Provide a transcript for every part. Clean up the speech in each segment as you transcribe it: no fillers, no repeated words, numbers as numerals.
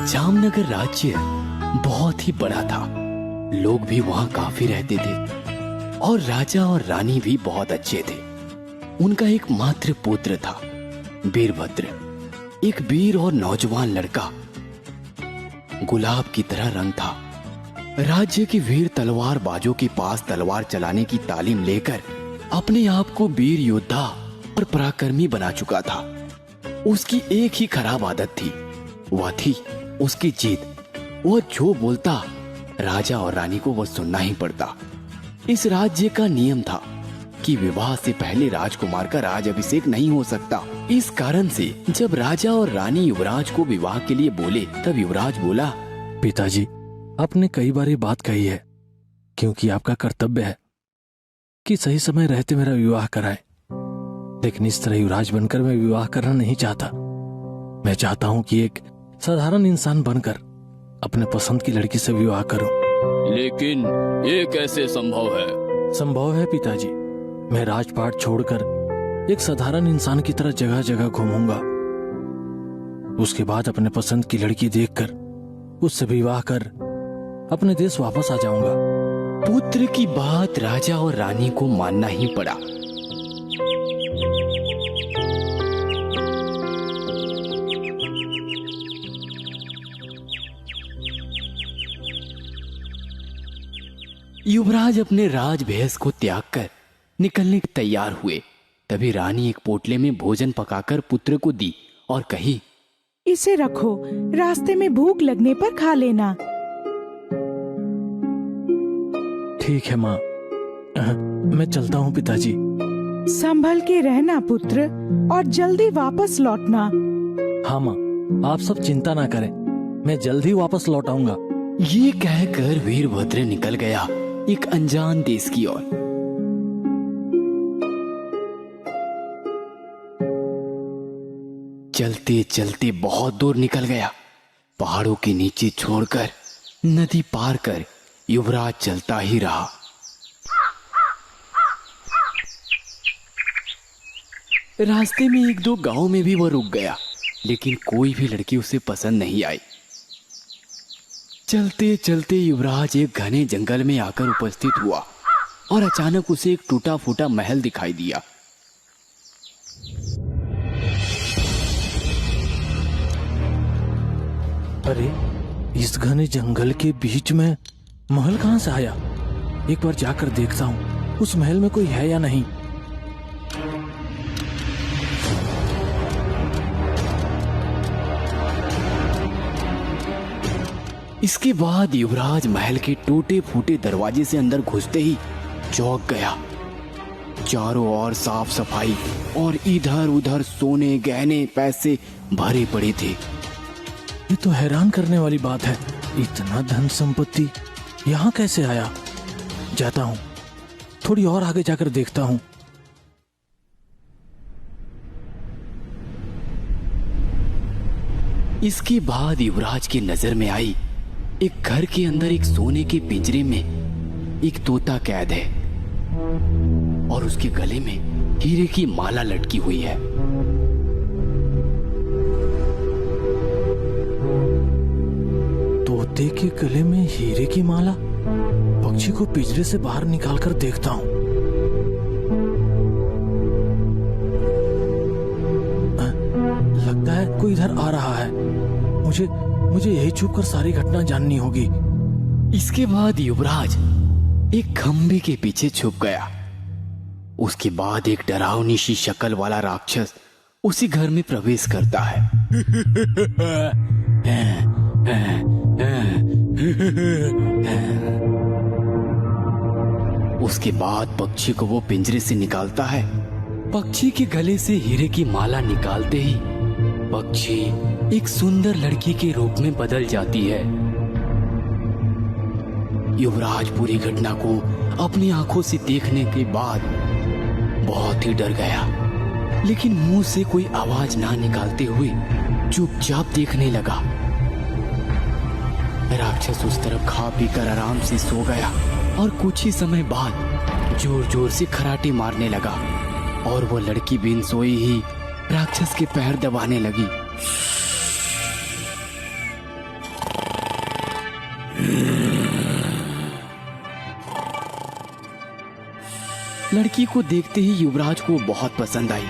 जामनगर राज्य बहुत ही बड़ा था। लोग भी वहां काफी रहते थे और राजा और रानी भी बहुत अच्छे थे। उनका एक मात्र पुत्र था, वीरभद्र, एक वीर और नौजवान लड़का। गुलाब की तरह रंग था। राज्य के वीर तलवारबाजों के पास तलवार चलाने की तालीम लेकर अपने आप को वीर योद्धा और पराक्रमी बना चुका था। उसकी एक ही खराब आदत थी, वह थी उसकी जिद। वह जो बोलता राजा और रानी को वह सुनना ही पड़ता। इस राज्य का नियम था कि विवाह से पहले राजकुमार का राज अभिषेक नहीं हो सकता। इस कारण से जब राजा और रानी युवराज को विवाह के लिए बोले तब युवराज बोला, पिताजी, आपने कई बार ये बात कही है, क्योंकि आपका कर्तव्य है कि सही समय रहते मेरा विवाह कराएं। लेकिन इस तरह युवराज बनकर मैं विवाह करना नहीं चाहता। मैं चाहता हूँ कि एक साधारण इंसान बनकर अपने पसंद की लड़की से विवाह करूं। लेकिन ये कैसे संभव है? संभव है पिताजी। मैं राजपाट छोड़कर एक साधारण इंसान की तरह जगह जगह घूमूंगा। उसके बाद अपने पसंद की लड़की देखकर उससे विवाह कर अपने देश वापस आ जाऊंगा। पुत्र की बात राजा और रानी को मानना ही पड़ा। युवराज अपने राजभेष को त्याग कर निकलने के तैयार हुए। तभी रानी एक पोटले में भोजन पकाकर पुत्र को दी और कही, इसे रखो, रास्ते में भूख लगने पर खा लेना। ठीक है माँ, मैं चलता हूँ पिताजी। संभल के रहना पुत्र, और जल्दी वापस लौटना। हाँ माँ, आप सब चिंता ना करें, मैं जल्दी वापस लौट आऊंगा। ये कहकर वीरभद्र निकल गया एक अनजान देश की ओर। चलते चलते बहुत दूर निकल गया। पहाड़ों के नीचे छोड़कर नदी पार कर युवराज चलता ही रहा। रास्ते में एक दो गांव में भी वह रुक गया, लेकिन कोई भी लड़की उसे पसंद नहीं आई। चलते चलते युवराज एक घने जंगल में आकर उपस्थित हुआ और अचानक उसे एक टूटा फूटा महल दिखाई दिया। अरे, इस घने जंगल के बीच में महल कहाँ से आया? एक बार जाकर देखता हूँ उस महल में कोई है या नहीं। इसके बाद युवराज महल के टूटे फूटे दरवाजे से अंदर घुसते ही चौंक गया। चारों ओर साफ सफाई और इधर उधर सोने गहने पैसे भरे पड़े थे। ये तो हैरान करने वाली बात है, इतना धन संपत्ति यहाँ कैसे आया? जाता हूँ, थोड़ी और आगे जाकर देखता हूँ। इसके बाद युवराज की नजर में आई एक घर के अंदर एक सोने के पिंजरे में एक तोता कैद है और उसके गले में हीरे की माला लटकी हुई है। तोते के गले में हीरे की माला। पक्षी को पिंजरे से बाहर निकालकर देखता हूँ। लगता है कोई इधर आ रहा है। मुझे यही छुपकर सारी घटना जाननी होगी। इसके बाद युवराज एक खंबे के पीछे छुप गया। उसके बाद एक डरावनी सी शक्ल वाला राक्षस उसी घर में प्रवेश करता है। उसके बाद पक्षी को वो पिंजरे से निकालता है। पक्षी के गले से हीरे की माला निकालते ही पक्षी एक सुंदर लड़की के रूप में बदल जाती है। युवराज पूरी घटना को अपनी आंखों से देखने के बाद बहुत ही डर गया, लेकिन मुंह से कोई आवाज ना निकालते हुए चुपचाप देखने लगा। राक्षस उस तरफ खा पीकर आराम से सो गया और कुछ ही समय बाद जोर जोर से खराटे मारने लगा और वो लड़की बिन सोई ही राक्षस के पैर दबाने लगी। लड़की को देखते ही युवराज को बहुत पसंद आई।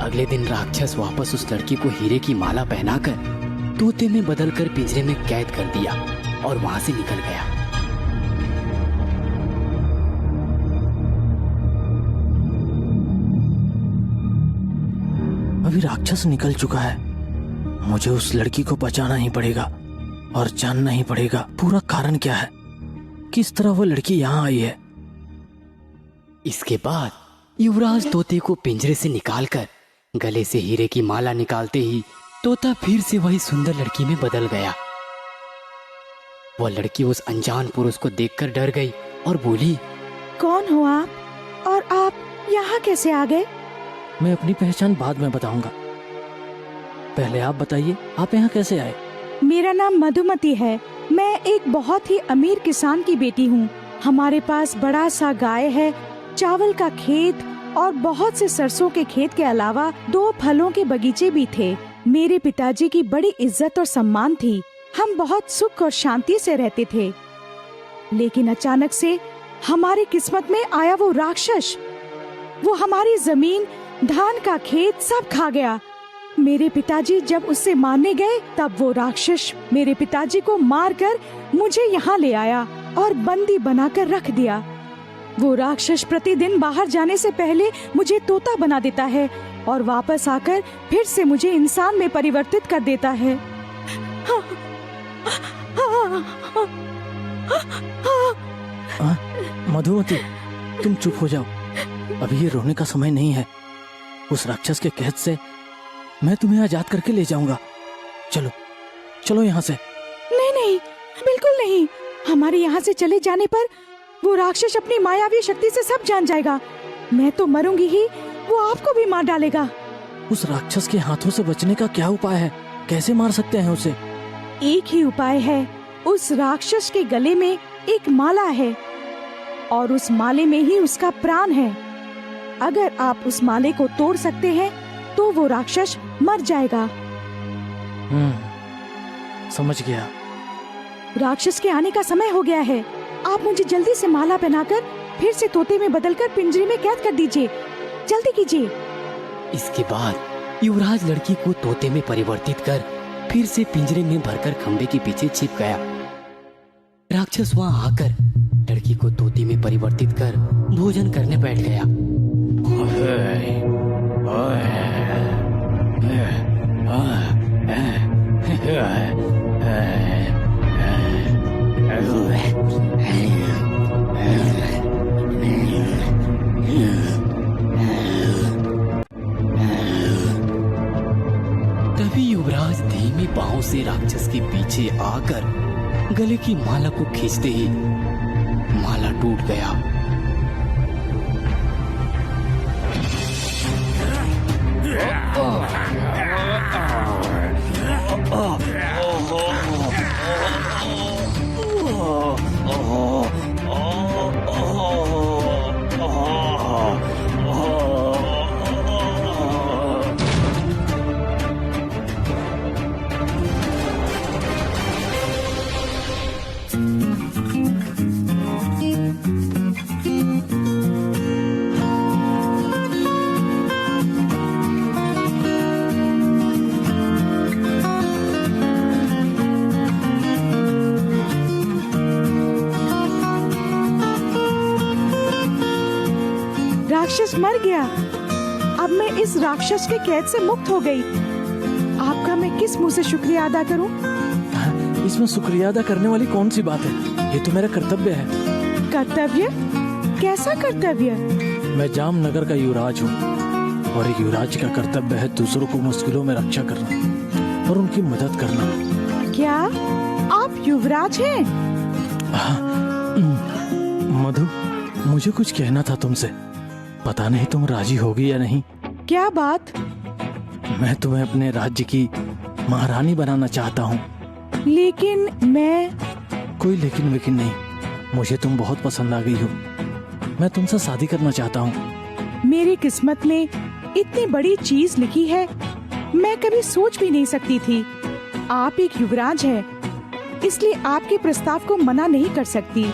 अगले दिन राक्षस वापस उस लड़की को हीरे की माला पहनाकर तोते में बदलकर पिंजरे में कैद कर दिया और वहां से निकल गया। अभी राक्षस निकल चुका है, मुझे उस लड़की को बचाना ही पड़ेगा और जानना ही पड़ेगा पूरा कारण क्या है, किस तरह वो लड़की यहाँ आई है। इसके बाद युवराज तोते को पिंजरे से निकालकर गले से हीरे की माला निकालते ही तोता फिर से वही सुंदर लड़की में बदल गया। वह लड़की उस अनजान पुरुष को देखकर डर गई और बोली, कौन हो आप और आप यहाँ कैसे आ गए? मैं अपनी पहचान बाद में बताऊंगा, पहले आप बताइए आप यहाँ कैसे आए? मेरा नाम मधुमती है। मैं एक बहुत ही अमीर किसान की बेटी हूँ। हमारे पास बड़ा सा गाय है, चावल का खेत और बहुत से सरसों के खेत के अलावा 2 फलों के बगीचे भी थे। मेरे पिताजी की बड़ी इज्जत और सम्मान थी। हम बहुत सुख और शांति से रहते थे। लेकिन अचानक से हमारी किस्मत में आया वो राक्षस। वो हमारी जमीन, धान का खेत सब खा गया। मेरे पिताजी जब उससे मारने गए तब वो राक्षस मेरे पिताजी को मारकर मुझे यहाँ ले आया और बंदी बनाकर रख दिया। वो राक्षस प्रतिदिन बाहर जाने से पहले मुझे तोता बना देता है और वापस आकर फिर से मुझे इंसान में परिवर्तित कर देता है। मधुमती, तुम चुप हो जाओ, अभी ये रोने का समय नहीं है। उस राक्षस के कैद से मैं तुम्हें आजाद करके ले जाऊंगा। चलो चलो यहाँ से। नहीं नहीं, बिल्कुल नहीं। हमारे यहाँ से चले जाने पर वो राक्षस अपनी मायावी शक्ति से सब जान जाएगा। मैं तो मरूंगी ही, वो आपको भी मार डालेगा। उस राक्षस के हाथों से बचने का क्या उपाय है? कैसे मार सकते हैं उसे? एक ही उपाय है। उस राक्षस के गले में एक माला है और उस माले में ही उसका प्राण है। अगर आप उस माले को तोड़ सकते हैं तो वो राक्षस मर जाएगा। समझ गया। राक्षस के आने का समय हो गया है। आप मुझे जल्दी से माला पहनाकर फिर से तोते में बदलकर पिंजरे में कैद कर दीजिए। जल्दी कीजिए। इसके बाद युवराज लड़की को तोते में परिवर्तित कर फिर से पिंजरे में भरकर खंबे के पीछे छिप गया। राक्षस वहां आकर लड़की को तोते में परिवर्तित कर भोजन करने बैठ गया। तभी युवराज धीमी बाहों से राक्षस के पीछे आकर गले की माला को खींचते ही माला टूट गया। राक्षस मर गया। अब मैं इस राक्षस के कैद से मुक्त हो गई। आपका मैं किस मुंह से शुक्रिया अदा करूं? इसमें शुक्रिया अदा करने वाली कौन सी बात है? ये तो मेरा कर्तव्य है। कर्तव्य? कैसा कर्तव्य? मैं जामनगर का युवराज हूँ और एक युवराज का कर्तव्य है दूसरों को मुश्किलों में रक्षा करना और उनकी मदद करना। क्या आप युवराज हैं? मधु, मुझे कुछ कहना था तुमसे। पता नहीं तुम राजी होगी या नहीं। क्या बात? मैं तुम्हें अपने राज्य की महारानी बनाना चाहता हूँ। लेकिन मैं... कोई लेकिन वेकिन नहीं, मुझे तुम बहुत पसंद आ गई हो। मैं तुमसे शादी करना चाहता हूँ। मेरी किस्मत में इतनी बड़ी चीज लिखी है, मैं कभी सोच भी नहीं सकती थी। आप एक युवराज हैं, इसलिए आपके प्रस्ताव को मना नहीं कर सकती।